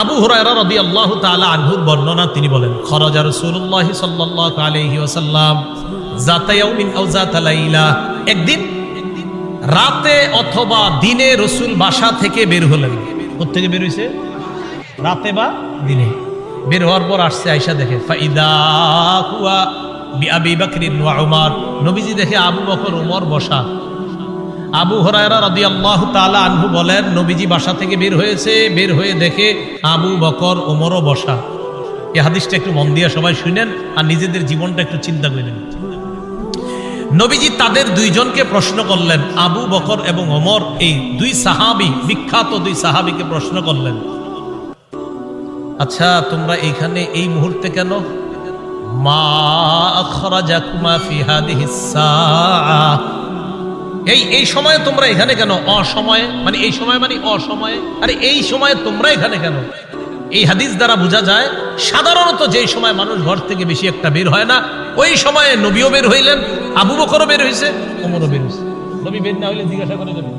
আবু হুরায়রা রাদিয়াল্লাহু তাআলা আনহুর বর্ণনা, তিনি বলেন, খরাজা রাসূলুল্লাহ সাল্লাল্লাহু আলাইহি ওয়াসাল্লাম যাতা ইয়াউমিন আও যাতা লাইলা, একদিন রাতে অথবা দিনে রাসূল বাসা থেকে বের হলেন। কোথা থেকে বের হইছে? রাতে বা দিনে। বের হওয়ার পর আসছে, আয়েশা দেখে ফাইদা হুয়া বিআবি বকর ওয়া উমর, নবীজি দেখে আবু বকর ওমর বসা। আবু হুরায়রা রাদিয়াল্লাহু তাআলা আনহু বলেন, নবীজি বাসা থেকে বের হয়েছে, বের হয়ে দেখে আবু বকর ওমরও বসা। এই হাদিসটা একটু মন দিয়ে সবাই শুনেন আর নিজেদের জীবনটা একটু চিন্তা করেন। নবীজি তাদের দুইজনকে প্রশ্ন করলেন, আবু বকর এবং ওমর, এই দুই সাহাবী, বিখ্যাত দুই সাহাবীকে প্রশ্ন করলেন, আচ্ছা তোমরা এইখানে এই মুহূর্তে কেন? মা আখরাজাকুমা ফি হাদিহিস সাআ, এই সময়ে তোমরা এখানে কেন? অসময়ে মানে এই সময় মানে অসময়ে, আরে এই সময়ে তোমরা এখানে কেন? এই হাদিস দ্বারা বোঝা যায় সাধারণত যেই সময় মানুষ ঘর থেকে বেশি একটা বের হয় না, ওই সময়ে নবীও বের হইলেন, আবু বকরও বের হয়েছে, ওমরও বের হয়েছে। নবী বের না হইলে জিজ্ঞাসা করে যাবে।